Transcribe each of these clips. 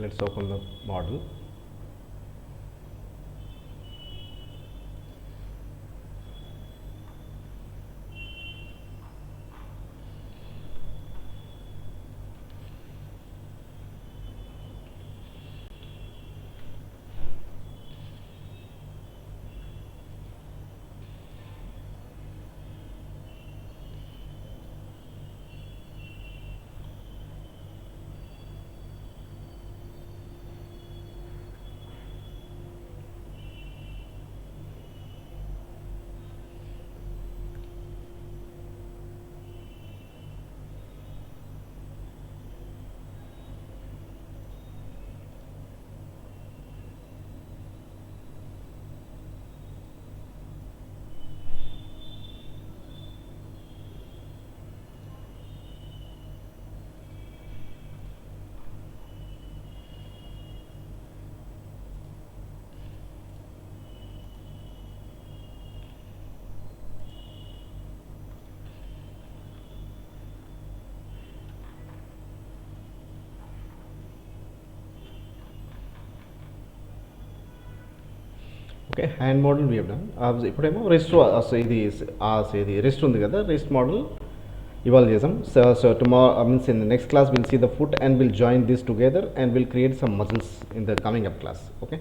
let's open the model. Okay, hand model we have done. ఇప్పుడేమో rest ఇది rest ఉంది కదా, రెస్ట్ మోడల్ ఇవాల్వ్ చేసాం. So tomorrow means in the next class will see the foot and will join this together and will create some muscles in the coming up class. Okay,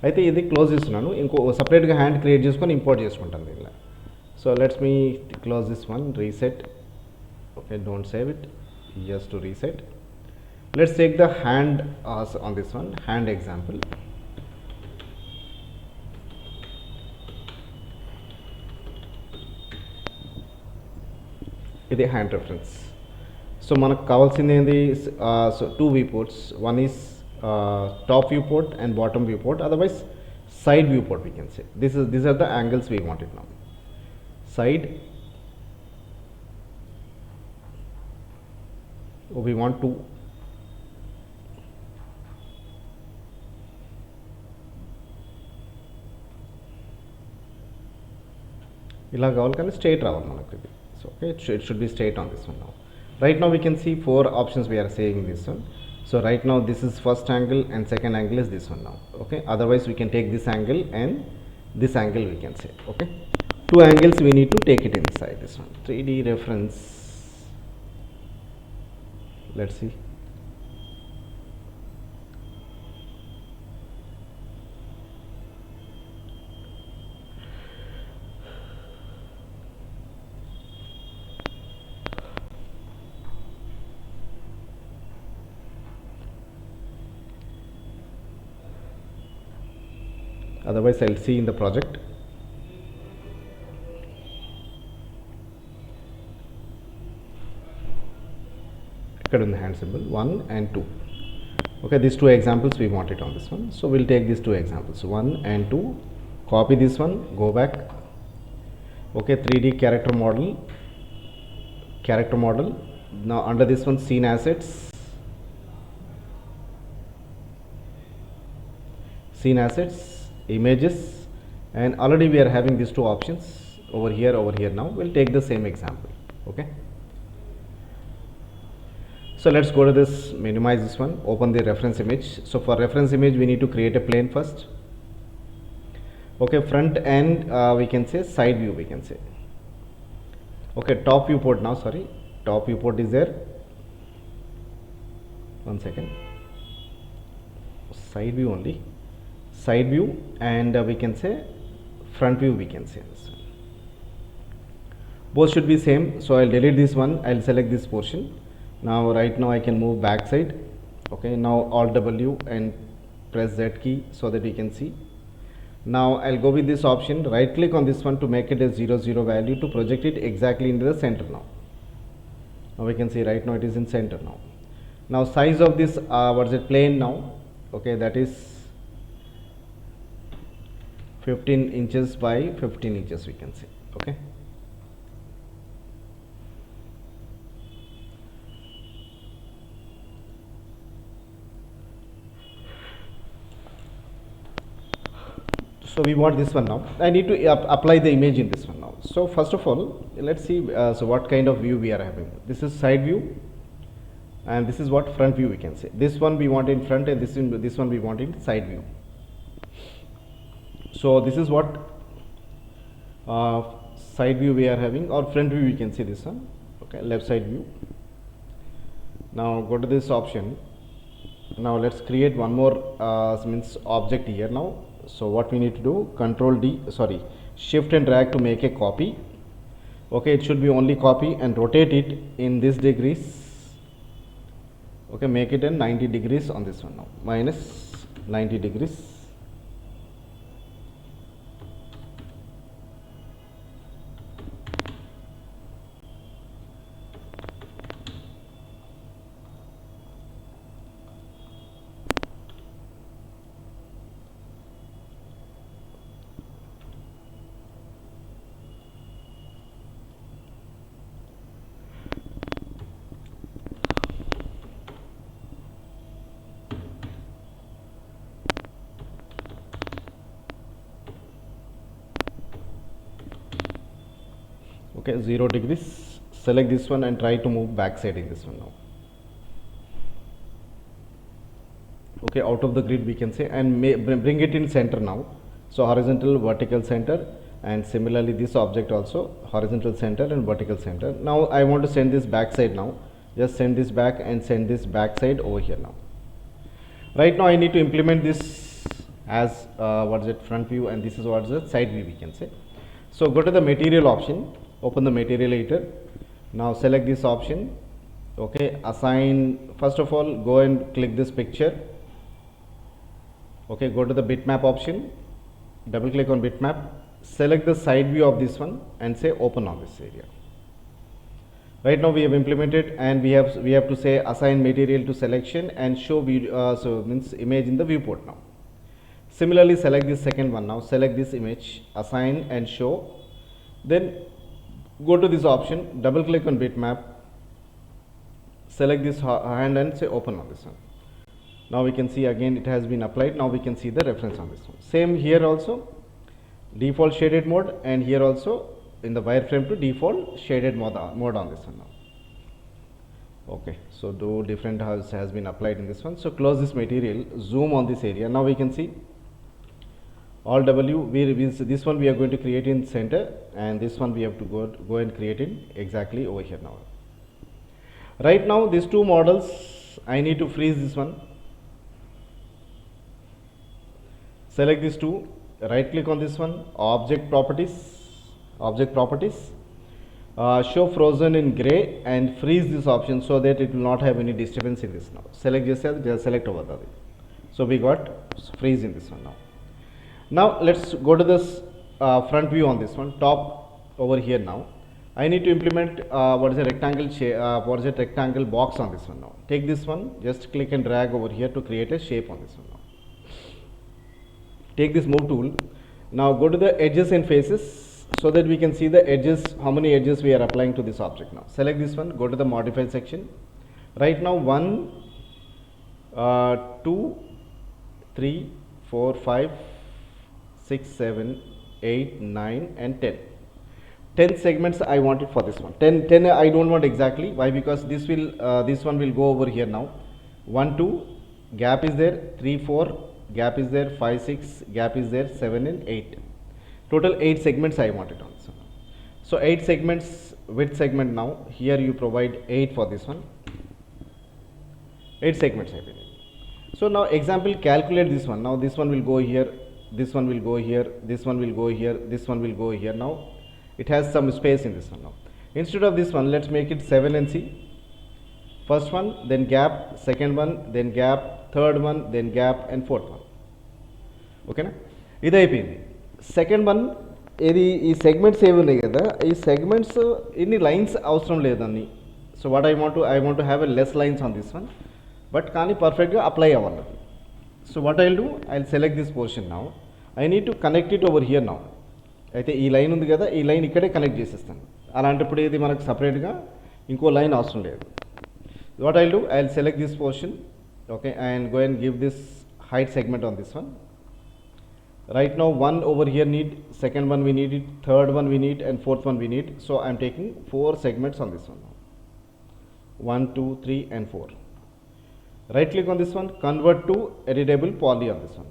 అయితే ఇది close చేస్తున్నాను, ఇంకో సపరేట్గా hand create చేసుకొని import చేసుకుంటాను దీనిలో. So let's me close this one, reset. Okay, don't save it, just to reset. Let's take the hand on this one, hand example. ఇది hand reference. So మనకు కావాల్సింది ఏంది, so two view ports, one is top view port and bottom view port, otherwise side viewport we can say. These are the angles we want it now. Side, we want to ఇలా కావాలి కానీ straight రావాలి మనకు ఇది. So okay, it should be straight on this one now. Right now we can see four options we are saying this one. So right now this is first angle and second angle is this one now. Okay, otherwise we can take this angle and this angle we can say. Okay, two angles we need to take it inside this one. 3D reference, let's see. Otherwise I'll see in the project. Here in the hand symbol 1 and 2. Okay, these two examples we want it on this one. So we'll take these two examples, 1 and 2, copy this one, go back. Okay, 3D character model. Now under this one, scene assets, images, and already we are having these two options over here now. We'll take the same example. Okay, so let's go to this, minimize this one, open the reference image. So for reference image we need to create a plane first. Okay, front and we can say side view we can say. Okay, top viewport now, sorry, top viewport is there. One second, side view only, side view, and we can say front view we can say. Both should be same, so I'll delete this one, I'll select this portion. Now right now I can move back side. Okay, now Alt W and press Z key so that we can see. Now I'll go with this option, right click on this one to make it a 0 0 value to project it exactly into the center now. Now we can see right now it is in center now. Now size of this what is it, plane now. Okay, that is 15 inches by 15 inches we can say. Okay, so we want this one now. I need to apply the image in this one now. So first of all let's see so what kind of view we are having. This is side view and this is what front view we can say. This one we want in front, and this one we want in side view. So this is what side view we are having, or front view we can see this one. Okay, left side view. Now go to this option. Now let's create one more means object here now. So what we need to do, shift and drag to make a copy. Okay, it should be only copy, and rotate it in this degrees. Okay, make it in 90 degrees on this one now, minus 90 degrees. Okay, 0 degrees. Select this one and try to move back side in this one now. Okay, out of the grid we can say, and bring it in center now. So horizontal, vertical center, and similarly this object also horizontal center and vertical center. Now I want to send this back side now. Just send this back and send this back side over here now. Right now I need to implement this as front view, and this is what is the side view we can say. So go to the material option, open the material editor. Now select this option. Okay, assign, first of all go and click this picture. Okay, go to the bitmap option, double click on bitmap, select the side view of this one and say open on this area. Right now we have implemented, and we have to say assign material to selection and show video, so means image in the viewport now. Similarly select this second one now, select this image, assign and show, then go to this option, double click on bitmap, select this hand and say open on this one. Now we can see again it has been applied. Now we can see the reference on this one. Same here also, default shaded mode, and here also in the wireframe to default shaded mode on this one now. Okay, so do different has been applied in this one. So close this material, zoom on this area. Now we can see all W, this one we are going to create in center, and this one we have to go and create it exactly over here now. Right now these two models I need to freeze this one. Select these two, right click on this one, object properties, show frozen in gray, and freeze this option so that it will not have any disturbance in this now. Select this as, just select over there. So we got freeze in this one now. Now let's go to this front view on this one, top over here now. I need to implement rectangle box on this one now. Take this one, just click and drag over here to create a shape on this one now. Take this move tool. Now go to the edges and faces so that we can see the edges, how many edges we are applying to this object now. Select this one, go to the modify section. Right now 1, 2, 3, 4, 5, 6, 7, 8, 9 and 10. 10 segments I want it for this one. 10 I don't want exactly. Why? Because this one will go over here now. 1, 2, gap is there, 3, 4, gap is there, 5, 6, gap is there, 7 and 8. Total 8 segments I want it on this one. So 8 segments, width segment now, here you provide 8 for this one. 8 segments I will. So now example, calculate this one. Now this one will go here, this one will go here, this one will go here, this one will go here. Now it has some space in this one now. Instead of this one, let's make it 7 and see. First one, then gap, second one, then gap, third one, then gap and fourth one. Okay na? This is second one. These segments these segments any lines avasram ledani. So what I want to have a less lines on this one, but kani perfect ga apply avvaladi. So what I'll do, I'll select this portion now. I need to connect it over here now. అయితే ఈ line ఉంది కదా, ఈ line ఇక్కడే connect చేసేస్తాను. అలాంటప్పుడు ఇది మనకు సపరేట్గా ఇంకో లైన్ అవసరం లేదు. What I'll do, I'll select this portion, okay, and go and give this height segment on this one. Right now 1 over here need, second one we need it, third one we need, and fourth one we need. So I'm taking 4 segments on this one now. 1, 2, 3 and 4. Right click on this one, convert to editable poly on this one.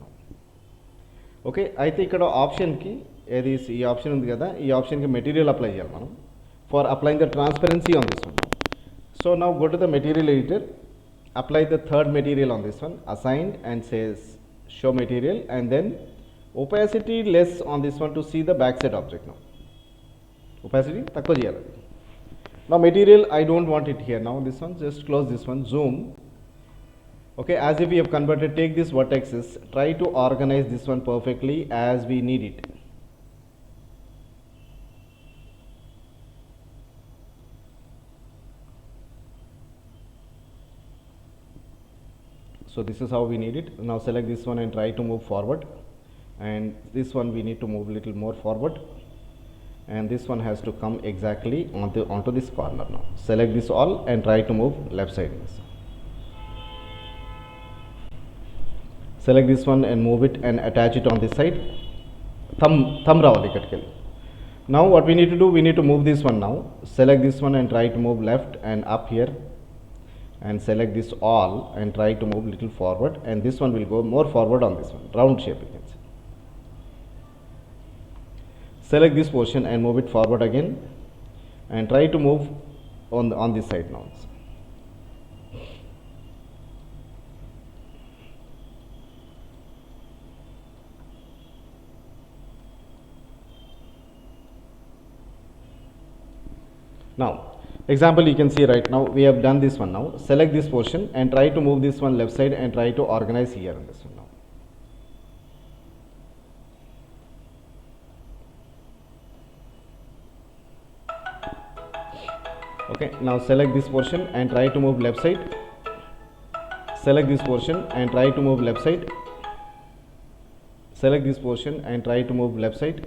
Okay, అయితే ఇక్కడ ఆప్షన్కి ఏది ఈ option ఉంది కదా, ఈ ఆప్షన్కి material apply చేయాలి మనం for applying the transparency on this one. So now go to the material editor, apply the third material on this one, assigned, and says show material, and then opacity less on this one to see the backside object. Now opacity takko cheyali. Now material I don't want it here. Now this one, just close this one, zoom. Okay, as if we have converted, take this vertexes, try to organize this one perfectly as we need it. So this is how we need it. Now select this one and try to move forward, and this one we need to move a little more forward, and this one has to come exactly onto this corner. Now select this all and try to move left side. Select this one and move it and attach it on this side. Thumb ravali ikkadiki. Now what we need to do, we need to move this one now. Select this one and try to move left and up here, and select this all and try to move little forward, and this one will go more forward on this one, round shape you can see. Select this portion and move it forward again, and try to move on this side now. Now example, you can see right now we have done this one. Now select this portion and try to move this one left side and try to organize here on this one now. Okay, now select this portion and try to move left side. Select this portion and try to move left side. Select this portion and try to move left side,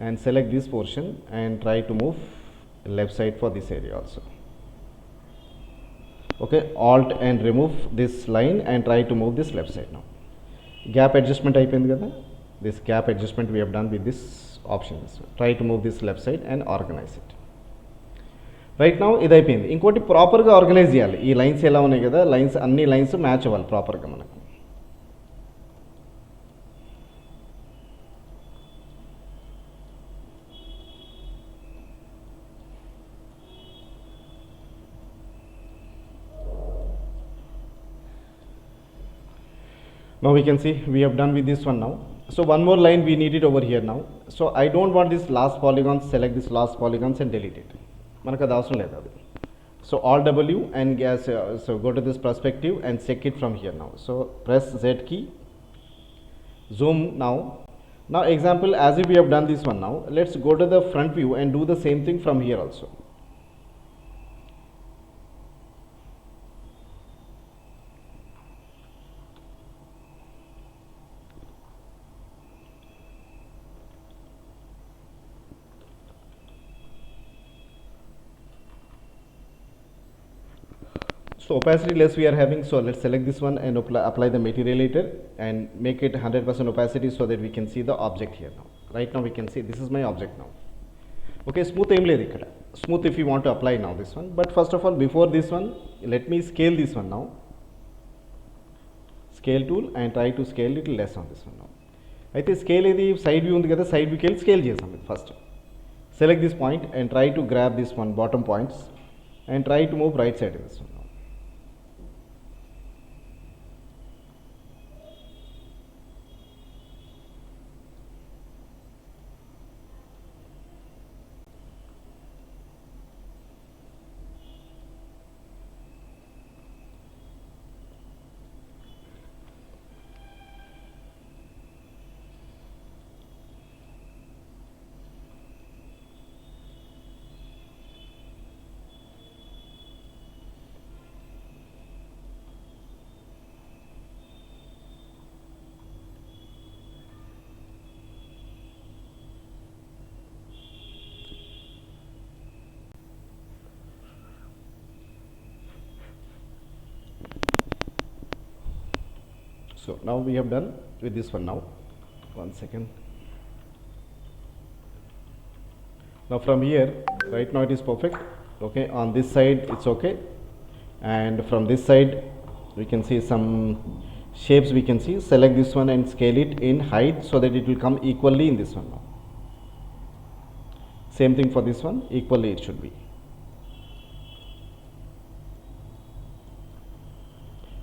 and select this portion and try to move left side for this area also. Okay, alt and remove this line and try to move this left side now. Gap adjustment అయిపోయింది కదా, this gap adjustment we have done with this option. Try to move this left side and organize it. Right now ఇది అయిపోయింది. ఇంకోటి ప్రాపర్గా organise చేయాలి. ఈ lines ఎలా ఉన్నాయి కదా, లైన్స్ అన్ని లైన్స్ మ్యాచ్ అవ్వాలి ప్రాపర్గా మనకు. Now we can see we have done with this one now. So one more line we need it over here now. So I don't want this last polygon, select this last polygons and delete it. మనకు అది అవసరం లేదు అది. So Alt W and so go to this perspective and check it from here now. So press Z key, zoom now. Now example, as if we have done this one now, let's go to the front view and do the same thing from here also. So opacity less we are having, so let's select this one and apply the material editor and make it 100% opacity so that we can see the object here now. Right now we can see this is my object now. Okay, smooth aim ledhu ikkada. Smooth if you want to apply now this one, but first of all before this one let me scale this one now. Scale tool and try to scale little less on this one now. అయితే scale ఇది side view ఉంది కదా, side వ్యూకి వెళ్ళి scale చేసాం ఇది first. Select this point and try to grab this one bottom points and try to move right side of this one now. So now we have done with this one now. One second. Now from here, right now it is perfect. Okay, on this side it's okay, and from this side we can see some shapes. We can see, select this one and scale it in height so that it will come equally in this one now. Same thing for this one, equally it should be.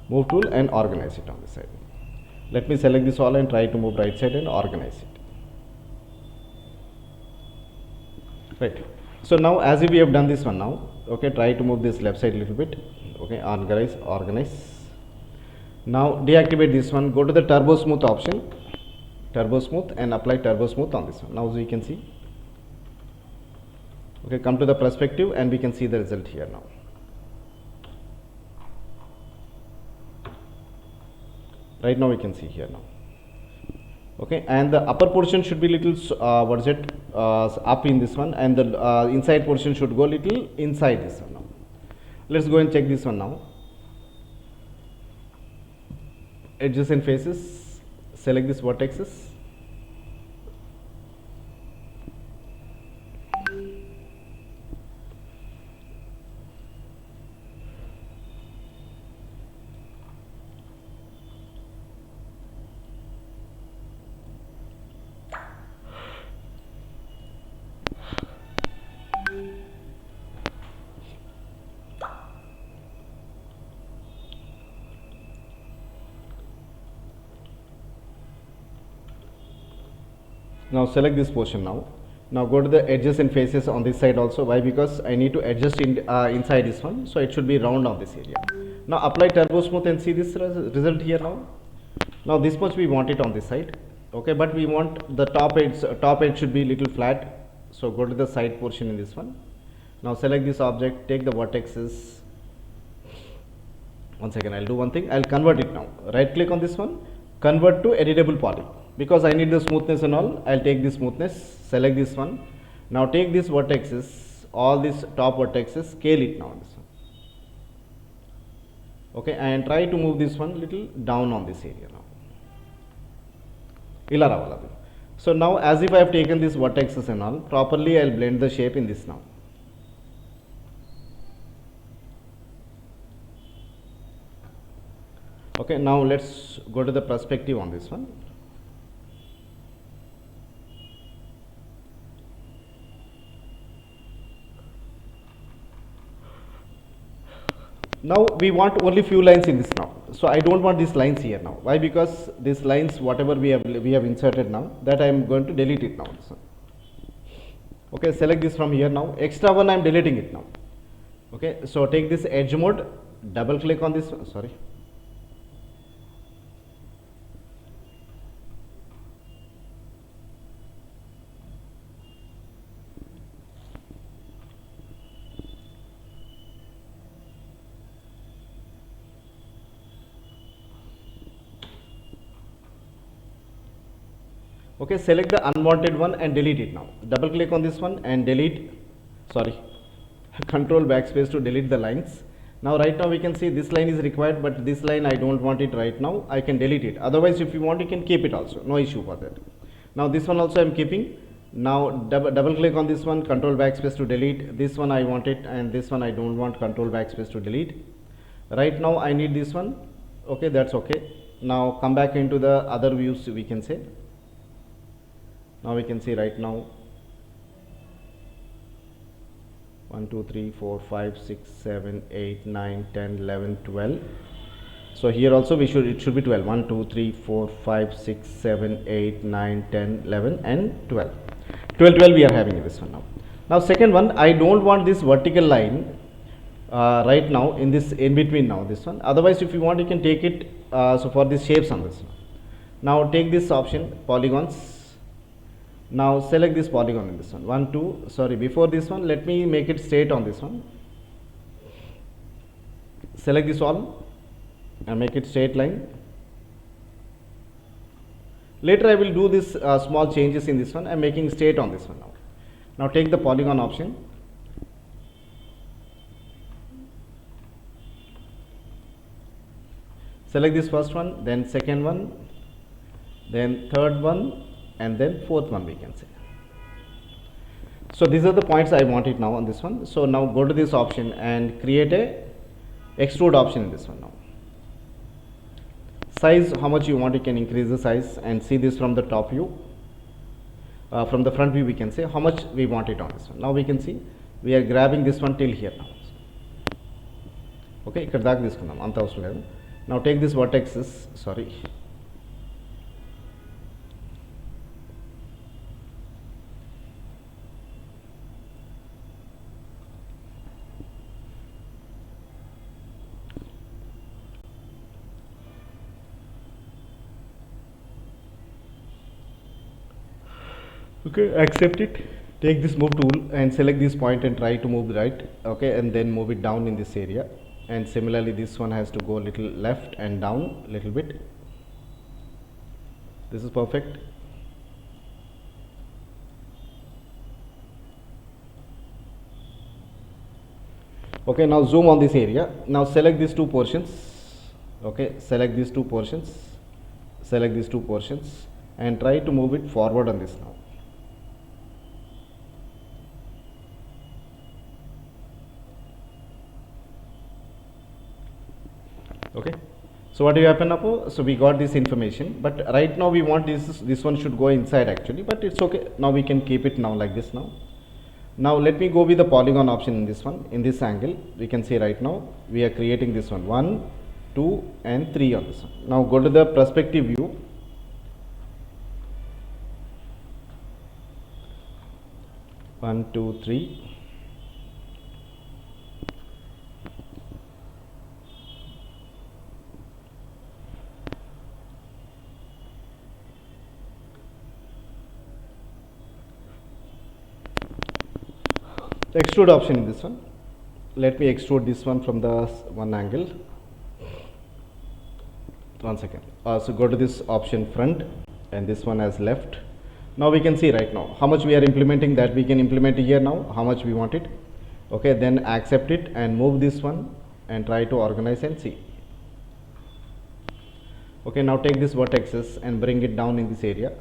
Move tool and organize it on this side. Let me select this all and try to move right side and organize it. Right. So now as if we have done this one now, okay, try to move this left side a little bit. Okay, organize. Now deactivate this one, go to the turbo smooth option, turbo smooth, and apply turbo smooth on this one. Now we can see. Okay, come to the perspective and we can see the result here now. Right now we can see here now. Okay, and the upper portion should be little up in this one, and the inside portion should go little inside this one now. Let's go and check this one now. Edges and faces, select this vertices. Now select this portion now. Now go to the edges and faces on this side also. Why? Because I need to adjust inside this one, so it should be round on this area. Now apply turbo smooth and see this result here now. Now this much we want it on this side, okay, but we want the top edge should be little flat, so go to the side portion in this one. Now select this object, take the vertices. One second, I'll do one thing, I'll convert it now. Right click on this one, convert to editable poly. Because I need the smoothness and all, I'll take the smoothness, select this one. Now take these vertices, all these top vertices, scale it now this one. Okay, and try to move this one little down on this area now. Ila ravaladu. So now as if I have taken these vertices and all, properly I'll blend the shape in this now. Okay, now let's go to the perspective on this one. Now we want only few lines in this now, so I don't want these lines here now. Why? Because these lines, whatever we have inserted now, that I am going to delete it now. So, okay, select this from here now. Extra one I am deleting it now. Okay, so take this edge mode, double click on this one. Sorry. Okay, select the unwanted one and delete it now. Double click on this one and delete, sorry, control backspace to delete the lines. Now right now we can see this line is required, but this line I don't want it right now. I can delete it. Otherwise if you want, you can keep it also, no issue for that. Now this one also I am keeping. Now double click on this one, control backspace to delete. This one I want it, and this one I don't want, control backspace to delete. Right now I need this one. Okay, that's okay. Now come back into the other views, we can say. Now we can see right now 1 2 3 4 5 6 7 8 9 10 11 12. So here also it should be 12. 1 2 3 4 5 6 7 8 9 10 11 and 12. 12 we are having in this one now. Now second one, I don't want this vertical line right now in this in between now this one. Otherwise if you want, you can take it so for these shapes on this one. Now take this option, polygons. Now select this polygon in this one. 1 2, sorry, before this one let me make it straight on this one. Select this all and make it straight line. Later I will do this small changes in this one. I am making straight on this one now. Now take the polygon option. Select this first one, then second one, then third one, and then fourth one we can say. So these are the points I want it now on this one. So now go to this option and create a extrude option in this one now. Size, how much you want, you can increase the size and see this from the top view. From the front view we can say how much we want it on this one. Now we can see we are grabbing this one till here now. Okay, ikkada daaka తీసుకుందాం అంత అవసరం లేదు. Now take this vertexes, sorry. Okay, accept it. Take this move tool and select this point and try to move right. Okay, and then move it down in this area. And similarly this one has to go a little left and down a little bit. This is perfect. Okay, now zoom on this area. Now select these two portions. Okay, select these two portions, select these two portions and try to move it forward on this now. Okay, so what will happen now? So we got this information, but right now we want this one should go inside actually, but it's okay. Now we can keep it now like this now. Now let me go with the polygon option in this one. In this angle we can see right now we are creating this one 1, 2 and 3 on this one. Now go to the perspective view. One, two, three. Extrude option in this one. Let me extrude this one from the one angle. One second. So go to this option front and this one as left. Now we can see right now how much we are implementing, that we can implement here now how much we want it. Okay, then accept it and move this one and try to organize and see. Okay, now take this vertexes and bring it down in this area.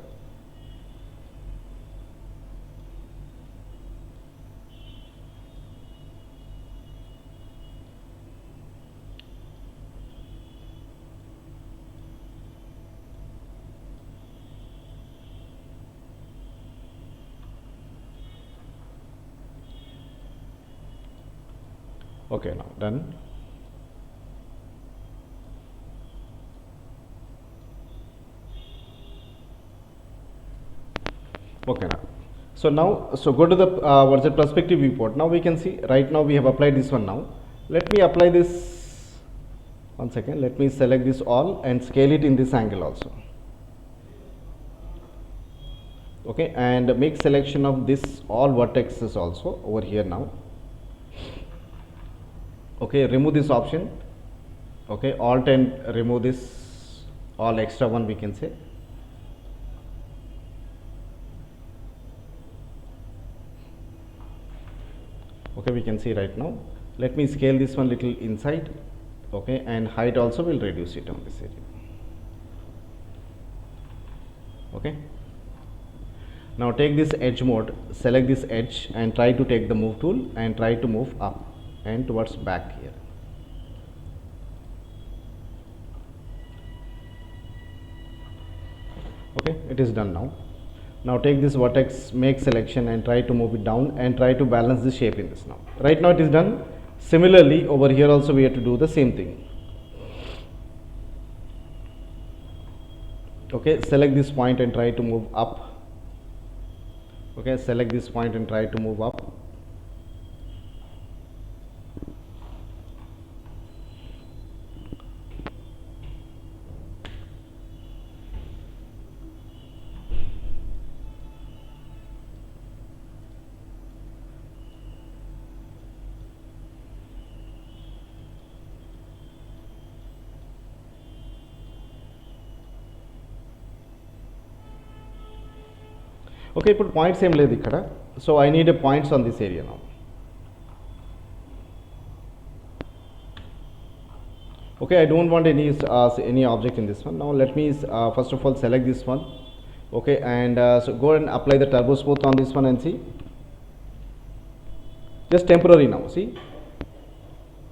Okay, now done. Okay, now so go to the what's the perspective viewport. Now we can see right now we have applied this one. Now let me apply this. One second, let me select this all and scale it in this angle also. Okay, and make selection of this all vertexes also over here now. Okay, remove this option. Okay, alt and remove this all extra one we can say. Okay, we can see right now. Let me scale this one little inside. Okay, and height also will reduce it on this area. Okay, now take this edge mode, select this edge and try to take the move tool and try to move up and towards back here. Okay, it is done now. Now take this vertex, make selection and try to move it down and try to balance the shape in this now. Right now it is done. Similarly over here also we have to do the same thing. Okay, select this point and try to move up. Okay, select this point and try to move up. Okay, put points same లేదు ఇక్కడ. So I need a points on this area now. Okay, I don't want any object in this one. Now let me first of all select this one. Okay, and so go and apply the turbo smooth on this one and see. just temporary now. See,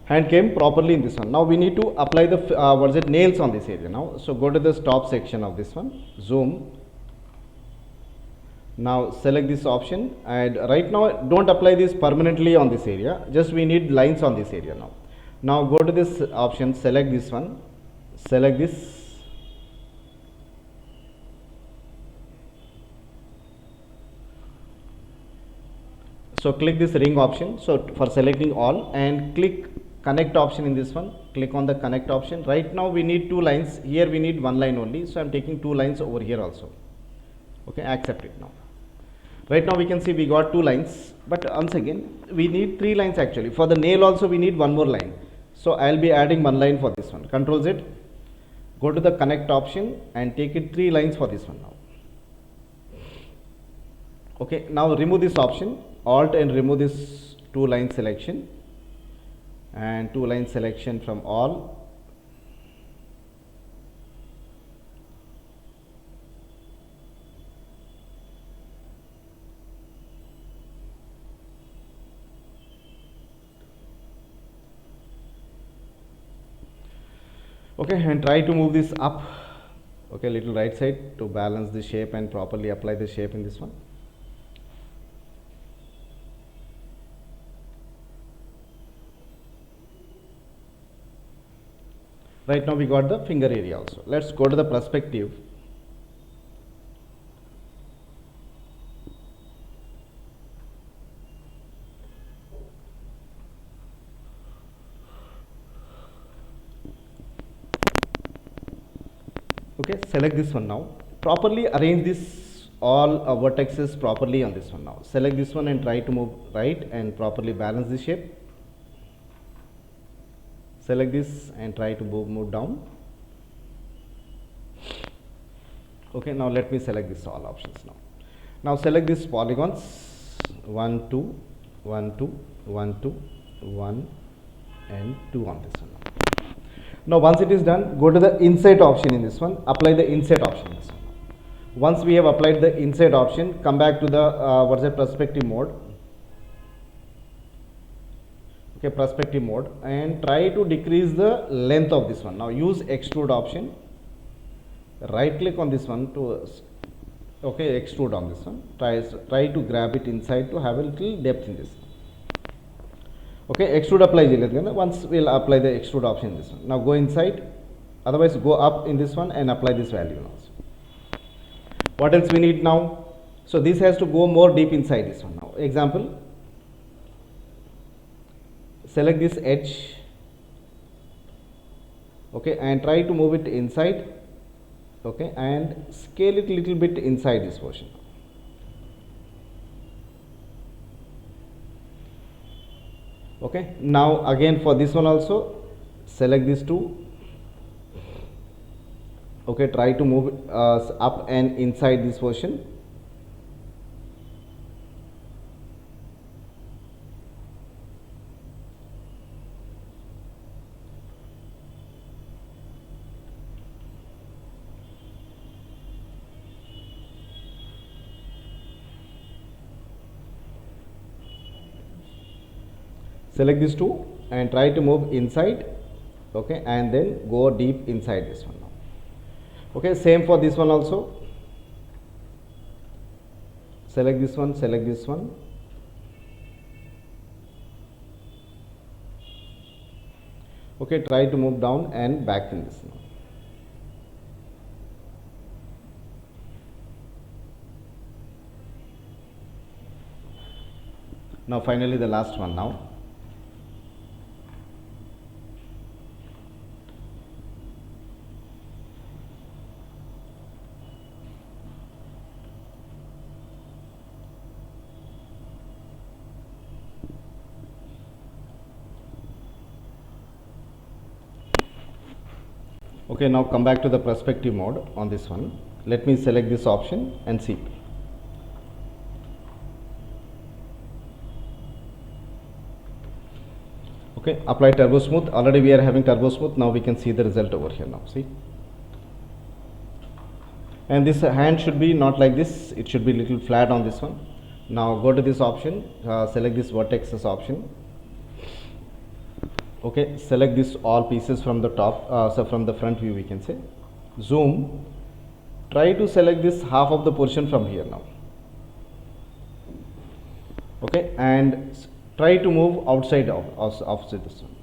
hand came properly in this one. Now we need to apply the what is it, nails on this area now. So go to the stop section of this one, zoom. Now select this option, and right now don't apply this permanently on this area, just we need lines on this area now. Now go to this option, select this one, select this, so click this ring option, so for selecting all, and click connect option in this one, click on the connect option. Right now we need two lines, here we need one line only, so I am taking two lines over here also. Okay, accept it now. Right now we can see we got two lines, but once again we need three lines actually. For the nail also we need one more line, so I will be adding one line for this one. Control Z, go to the connect option and take it three lines for this one now. Okay, now remove this option, alt and remove this two line selection, and two line selection from all. Okay, and try to move this up, okay, little right side to balance the shape and properly apply the shape in this one. Right now we got the finger area also. Let's go to the perspective. Okay, select this one now. Properly arrange this all vertices properly on this one now. Select this one and try to move right and properly balance the shape. Select this and try to move down. Okay, now let me select this all options now. Now select these polygons 1, 2, 1, 2, 1, 2, 1 and 2 on this one. Now once it is done, go to the insert option in this one, apply the insert option in this one. Once we have applied the insert option, come back to the perspective mode. Okay, perspective mode, and try to decrease the length of this one. Now use extrude option, right click on this one to extrude on this one. Try to grab it inside to have a little depth in this. Okay, extrude apply once we'll apply the extrude option in this one. Now go inside, otherwise go up in this one and apply this value now. What else we need now? So this has to go more deep inside this one now. Example, select this edge, okay, and try to move it inside, okay, and scale it little bit inside this portion. Okay, now again for this one also, select these two, okay, try to move up and inside this portion. Select these two and try to move inside, okay, and then go deep inside this one now. Okay, same for this one also. Select this one, select this one. Okay, try to move down and back in this now. Now finally the last one now. Okay, now come back to the perspective mode on this one. Let me select this option and see. Okay, apply turbo smooth. Already we are having turbo smooth. Now we can see the result over here now. See, and this hand should be not like this. It should be little flat on this one. Now go to this option, select this vertexes option. Okay, select this all pieces from the top, so from the front view we can say. Zoom, try to select this half of the portion from here now. Okay, and try to move outside of opposite this one.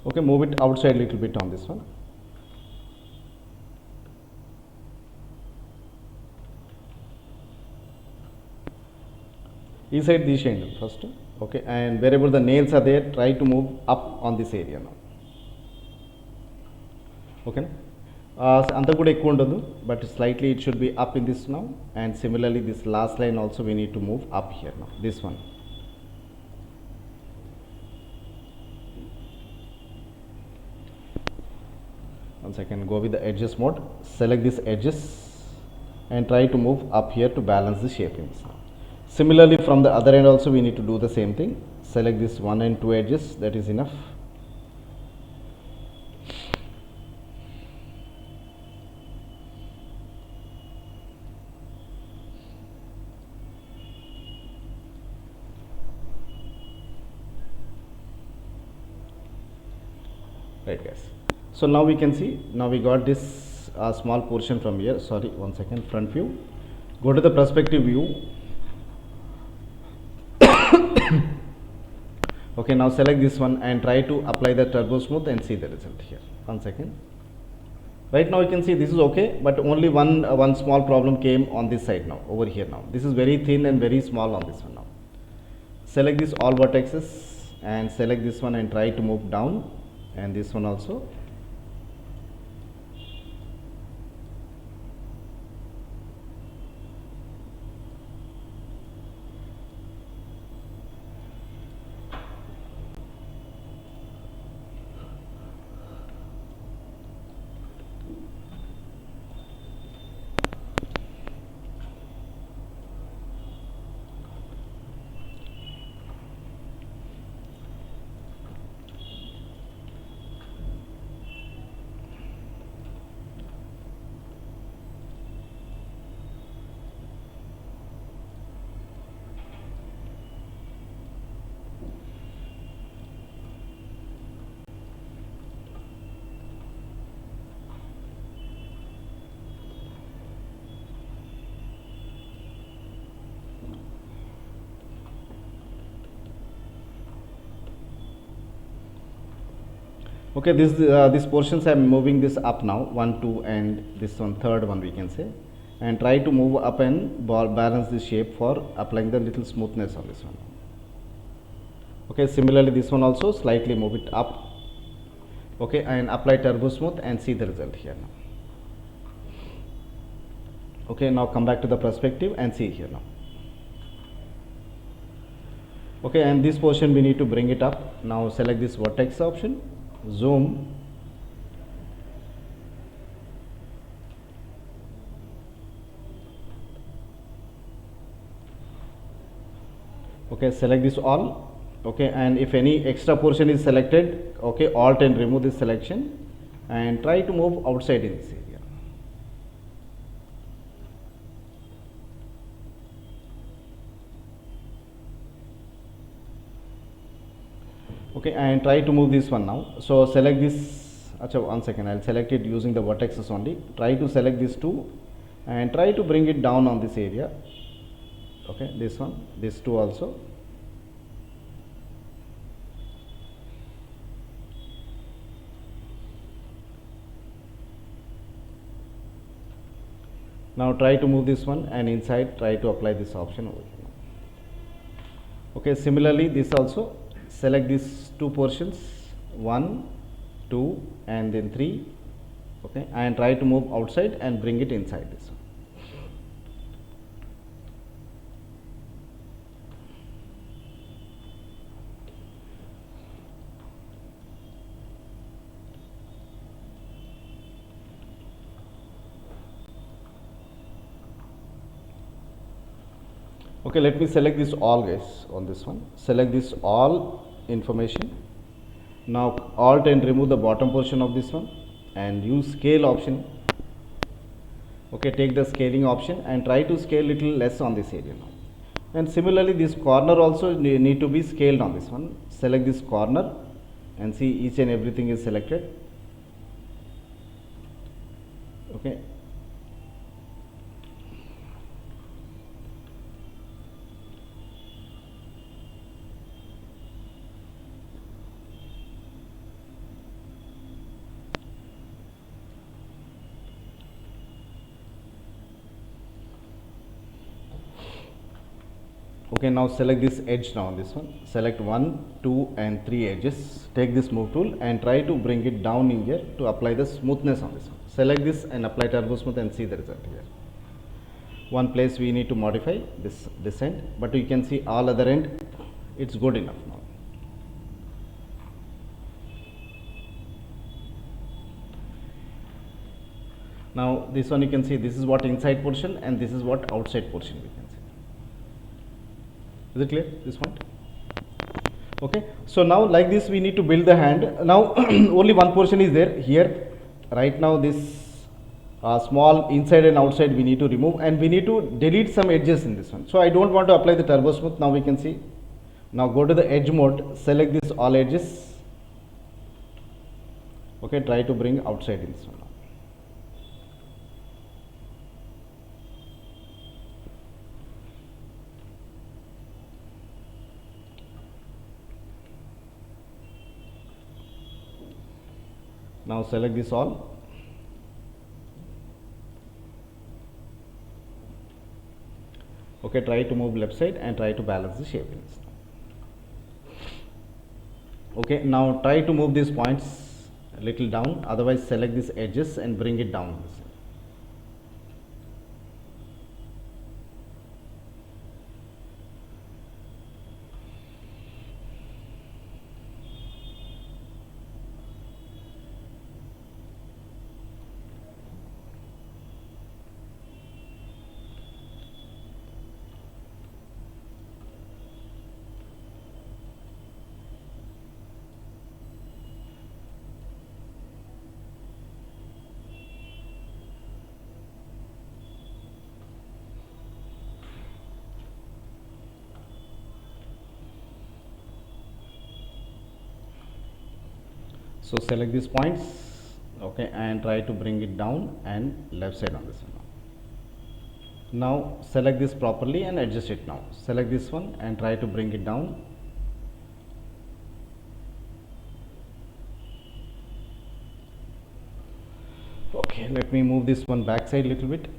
Okay, move it outside little bit on this one. Inside this handle first. Okay, and wherever the nails are there, try to move up on this area now. Okay, అంత కూడా ఎక్కువ ఉండదు, but slightly it should be up in this now, and similarly this last line also we need to move up here now, this one. Once again go with the edges mode, select these edges and try to move up here to balance the shapings. Similarly from the other end also we need to do the same thing, select this 1 and 2 edges, that is enough. Right guys, so now we can see, now we got this small portion from here. Sorry, one second, front view, go to the perspective view. Okay, now select this one and try to apply the turbo smooth and see the result here. One second. Right now you can see this is okay, but only one small problem came on this side now, over here now. This is very thin and very small on this one now. Select this all vertexes and select this one and try to move down, and this one also. Okay, this portions I am moving this up now, 1 2 and this one third one we can say, and try to move up and balance the shape for applying the little smoothness on this one. Okay, similarly this one also slightly move it up. Okay, and apply turbo smooth and see the result here now. Okay, now come back to the perspective and see here now. Okay, and this portion we need to bring it up. Now select this vertex option, zoom, okay, select this all. Okay, and if any extra portion is selected, okay, alt and remove this selection and try to move outside in this area. Okay, and try to move this one now. So select this, achha, one second, I'll select it using the vertexes only. Try to select these two and try to bring it down on this area. Okay, this one, this two also. Now try to move this one, and inside try to apply this option over here. Okay, similarly this also, select these two portions, 1, 2 and then 3, okay, and try to move outside and bring it inside this one. Okay, let me select this all, guys. On this one, select this all information. Now alt and remove the bottom portion of this one and use scale option. Okay, take the scaling option and try to scale little less on this area now. And similarly this corner also need to be scaled on this one. Select this corner and see each and everything is selected. Okay. Okay, now select this edge now on this one. Select 1, 2 and 3 edges. Take this move tool and try to bring it down in here to apply the smoothness on this one. Select this and apply turbo smooth and see the result here. One place we need to modify this end, but you can see all other end it's good enough now. Now this one you can see, this is what inside portion and this is what outside portion we can see. Is it clear, this one? Okay, so now like this we need to build the hand. Now only one portion is there here. Right now this small inside and outside we need to remove, and we need to delete some edges in this one. So I don't want to apply the turbo smooth. Now we can see. Now go to the edge mode, select this all edges. Okay, try to bring outside in this one. Now select this all. Okay, try to move left side and try to balance the shape in this. Okay, now try to move these points a little down, otherwise select these edges and bring it down. So select these points, okay, and try to bring it down and left side on this one. Now select this properly and adjust it now. Select this one and try to bring it down. Okay, let me move this one back side a little bit.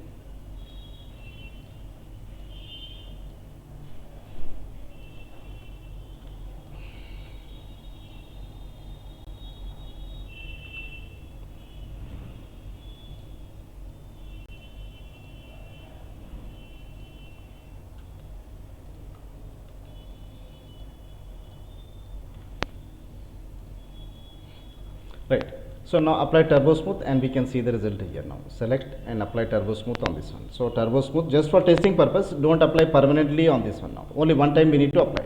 Right. So now apply turbo smooth and we can see the result here now. Select and apply turbo smooth on this one. So turbo smooth just for testing purpose, don't apply permanently on this one now. Only one time we need to apply.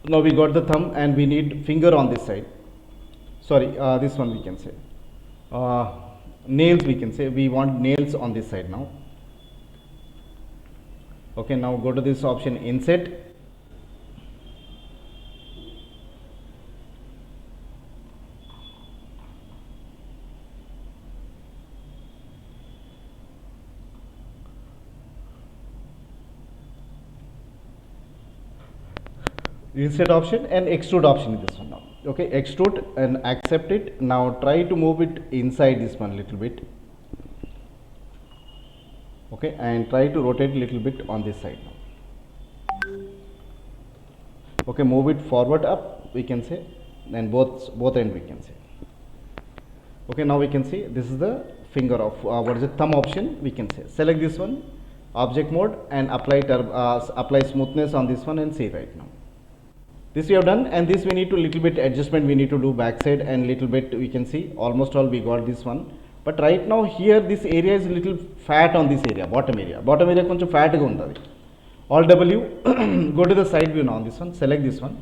Now we got the thumb and we need finger on this side. Sorry, this one we can say. Nails we can say. We want nails on this side now. Okay, now go to this option inset. Inset option and extrude option in this one now. Okay, extrude and accept it. Now try to move it inside this one little bit. Okay, and try to rotate a little bit on this side now. Okay, move it forward up, we can say, and both end we can say. Okay, now we can see this is the finger of what is the thumb option, we can say. Select this one, object mode, and apply smoothness on this one, and see right now. This we have done, and this we need to little bit adjustment we need to do backside, and little bit we can see almost all we got this one. But right now here this area is little fat on this area, bottom area కొంచెం fat గా ఉంటుంది. Alt W, go to the side view now on this one, select this one,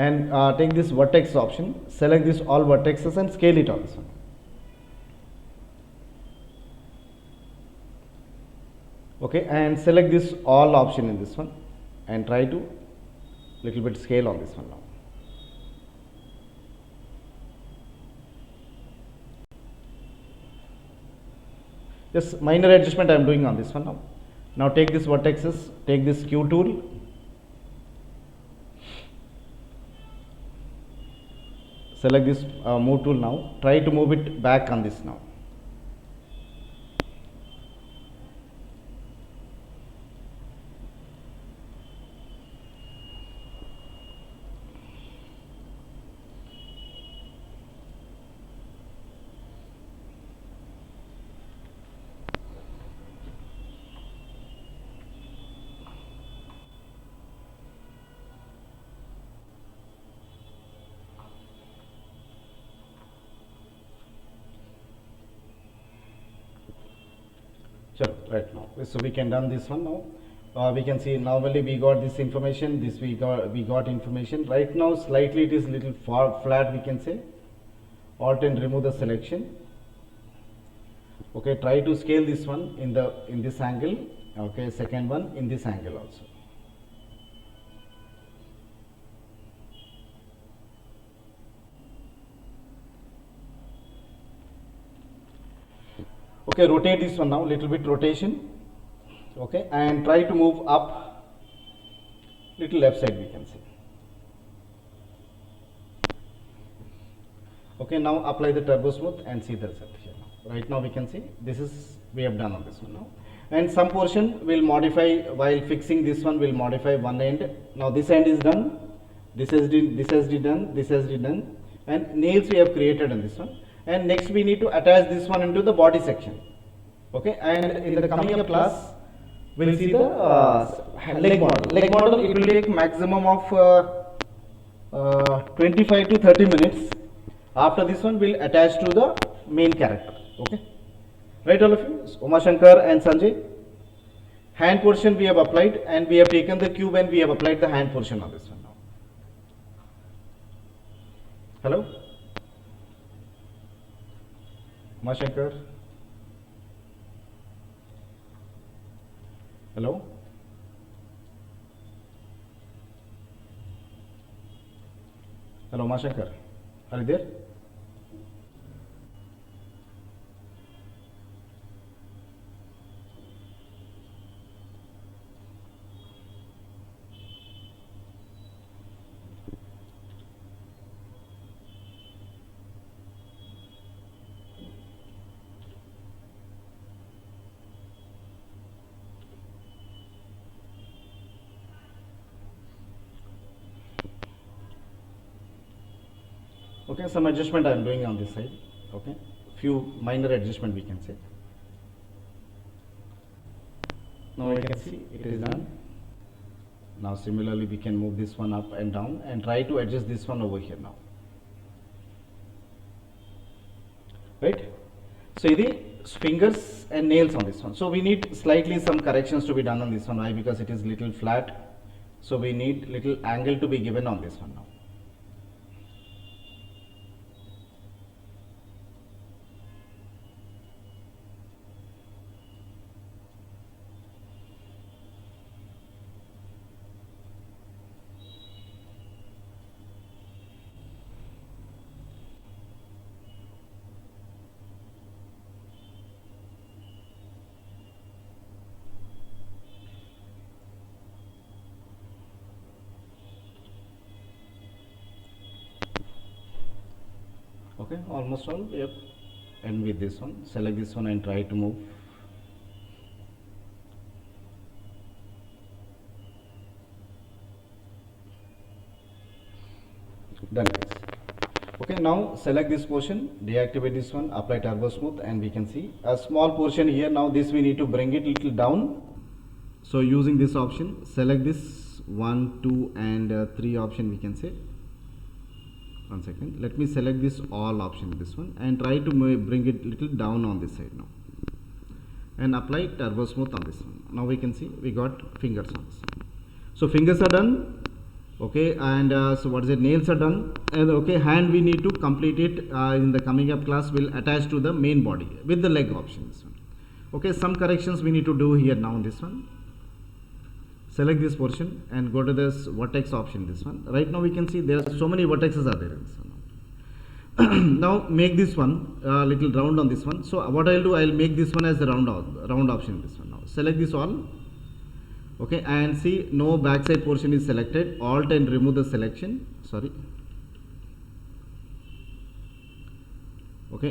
and take this vertex option, select this all vertexes and scale it on this one. Okay, and select this all option in this one, and try to little bit scale on this one now. Just minor adjustment I am doing on this one now. Now take this vertexes, take this Q tool, select this move tool now, try to move it back on this now. Sure, right now. So we can done this one now. We can see normally we got this information, this we got information. Right now slightly it is little flat, we can say. Alt and remove the selection. Okay, try to scale this one in this angle. Okay, second one in this angle also. Okay, rotate this one now, little bit rotation. Okay, and try to move up little left side, we can say. Okay, now apply the turbo smooth and see the result here now. Right now we can see this is we have done on this one now, and some portion will modify while fixing this one, will modify one end. Now this end is done, this has done, and nails we have created on this one. And next we need to attach this one into the body section. Okay, and in the coming up class we'll see the leg model. It will take maximum of 25 to 30 minutes. After this one we'll attach to the main character. Okay, right, all of you? Uma Shankar and Sanjay, hand portion we have applied, and we have taken the cube and we have applied the hand portion on this one now. Hello, Uma Shankar. Hello. Hello, Uma Shankar. Are you there? Okay, some adjustment I am doing on this side. Okay, few minor adjustment we can say. Now we can see it is done. Now similarly we can move this one up and down and try to adjust this one over here now. Right? So the fingers and nails on this one. So we need slightly some corrections to be done on this one. Why? Because it is little flat. So we need little angle to be given on this one now. Okay, almost all. Yep. And with this one, select this one and try to move. now select this portion, deactivate this one, apply turbo smooth, and we can see a small portion here. Now this we need to bring it little down. So using this option, select this 1, 2 and 3 option, we can say. One second, let me select this all option, this one, and try to bring it little down on this side now, and apply turbo smooth on this one. Now we can see we got fingers on this. So fingers are done. Okay, and so what is it, nails are done, and okay, hand we need to complete it in the coming up class. Will attach to the main body with the leg option, this one. Okay, some corrections we need to do here now in this one. Select this portion and go to this vertex option, this one. Right now we can see there are so many vertexes are there in this one. Now make this one little round on this one. So what I'll do, I'll make this one as the round option, this one. Now select this all. Okay, and see no backside portion is selected. Alt and remove the selection. Sorry. Okay,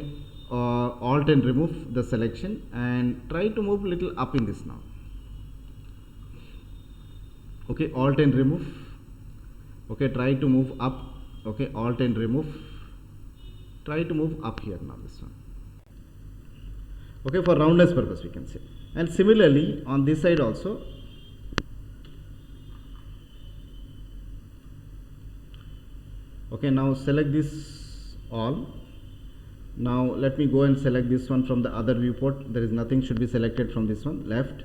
Alt and remove the selection and try to move little up in this now. Okay, Alt and remove. Okay, try to move up. Okay, Alt and remove. Try to move up here now, this one. Okay, for roundness purpose we can say. And similarly on this side also. Okay, now select this all. Now let me go and select this one from the other viewport. There is nothing should be selected from this one, left.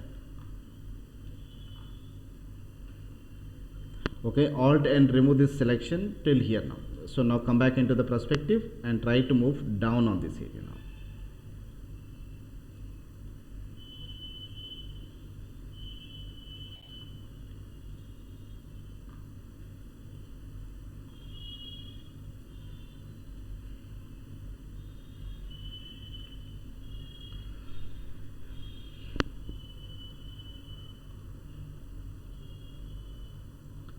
Okay, Alt and remove this selection till here now. So now come back into the perspective and try to move down on this area now.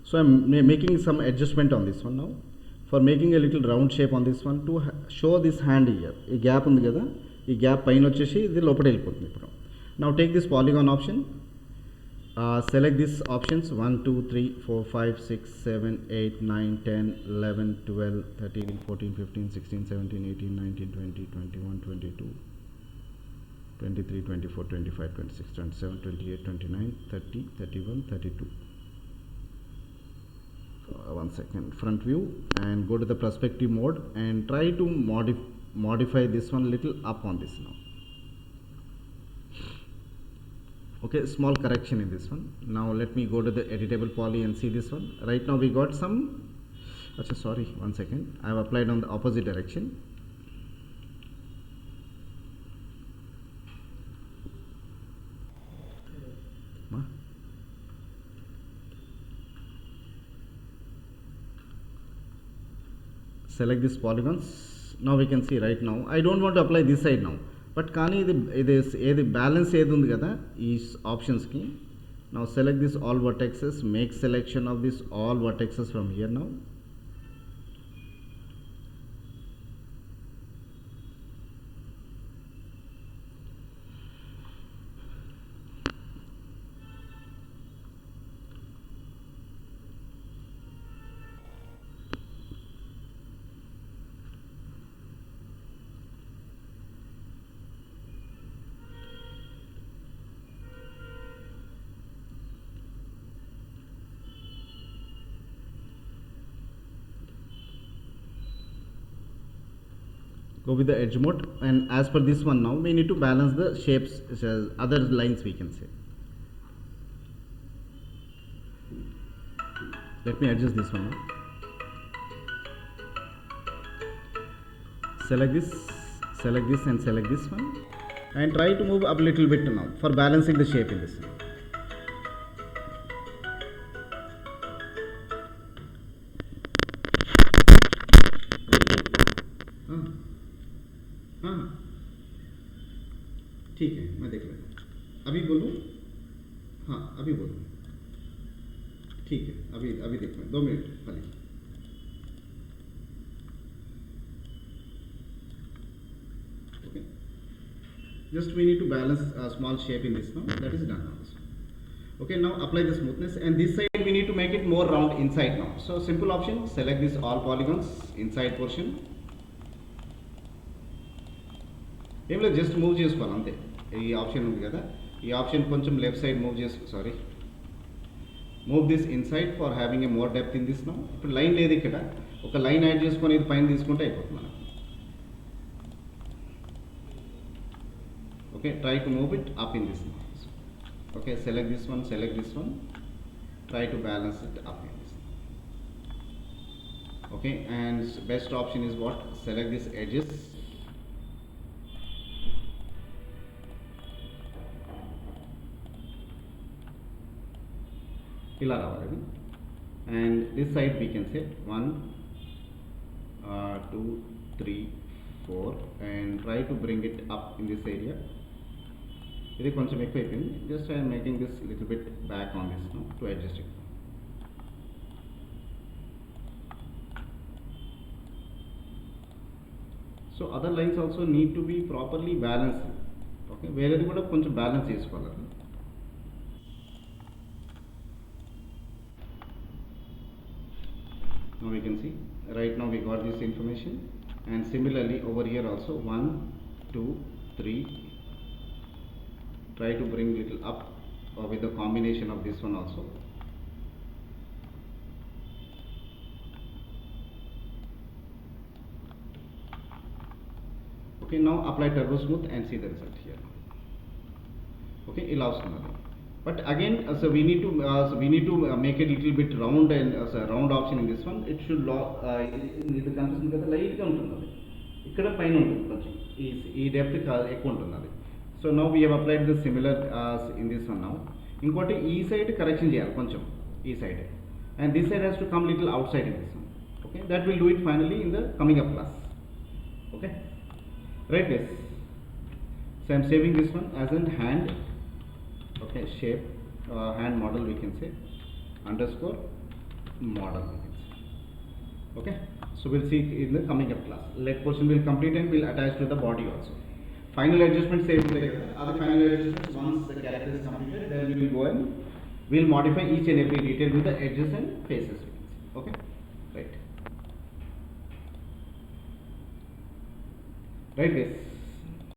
So I am making some adjustment on this one now. For making a little round shape on this one, to show this hand here, a gap undi kada, ee gap paina vachesi idi lopata vellipotundi ippudu. Now take this polygon option, select these options 1, 2, 3, 4, 5, 6, 7, 8, 9, 10, 11, 12, 13, 14, 15, 16, 17, 18, 19, 20, 21, 22, 23, 24, 25, 26, 27, 28, 29, 30, 31, 32. One second, front view, and go to the perspective mode and try to modify this one little up on this now. Okay, small correction in this one. Now let me go to the editable poly and see this one. Right now we got some, sorry, one second, I have applied on the opposite direction. Select these polygons. Now we can see right now I don't want to apply this side now, but kani the balance edi undi kada is options ki. Now select this all vertexes, make selection of this all vertexes from here now. Go with the edge mode, and as per this one now we need to balance the shapes, other lines we can say. Let me adjust this one now. Select this and select this one, and try to move up a little bit now for balancing the shape in this one. ठीक है, मैं देख लेता हूँ. अभी बोलूँ? हाँ, अभी बोलूँ. ठीक है, अभी देख लें. 2 मिनट खाली. Okay. Just we need to balance a small shape in this now. That is done now. Okay, now apply the smoothness, and this side we need to make it more round inside now. So simple option, select this all polygons inside portion. ఏం లేదు, just move చేసుకోవాలి అంతే. ఈ option ఉంది కదా, ఈ option కొంచెం left side move చేసుకో, sorry, move this inside for having a more depth in this now. ఇప్పుడు లైన్ లేదు ఇక్కడ, ఒక లైన్ యాడ్ చేసుకొని ఇది పైన తీసుకుంటే అయిపోతుంది మనకు. Okay, try to move it up in this. Okay, select this one, try to balance it up in this. Okay, and best option is what? Select these edges, ఇలా రావాలి. And this side we can say 1 2 3 4 and try to bring it up in this area. ఇది కొంచెం ఎక్కువ అయిపోయింది, just I'm making this little bit back on this now to adjust it. So other lines also need to be properly balance. Okay, వేరేది కూడా కొంచెం balance చేసుకోవాలి. Now we can see right now we got this information, and similarly over here also 1 2 3, try to bring little up with the combination of this one also. Okay, now apply turbo smooth and see the result here. Okay, ila vastundadi. But again, so we need to make it little bit round, and round option in this one it should ఇది కనిపిస్తుంది కదా, లైట్గా ఉంటుంది అది, ఇక్కడ పైన ఉంటుంది కొంచెం, ఈ డెప్త్ ఎక్కువ ఉంటుంది అది. So now we have applied this similar in this one. Now ఇంకోటి ఈ సైడ్ కరెక్షన్ చేయాలి కొంచెం, ఈ side, and this side has to come little out side in this one. Okay, that will do it finally in the coming up class. Okay, right this. So I'm saving this one as an hand. Okay, shape, hand model we can say, underscore model we can say. Okay, so we'll see in the coming up class. Leg portion will complete and will attach to the body also. Final adjustment same like other final adjustments. Once the character is completed, then we will go and we'll modify each and every detail with the edges and faces we can say. Okay, right guys.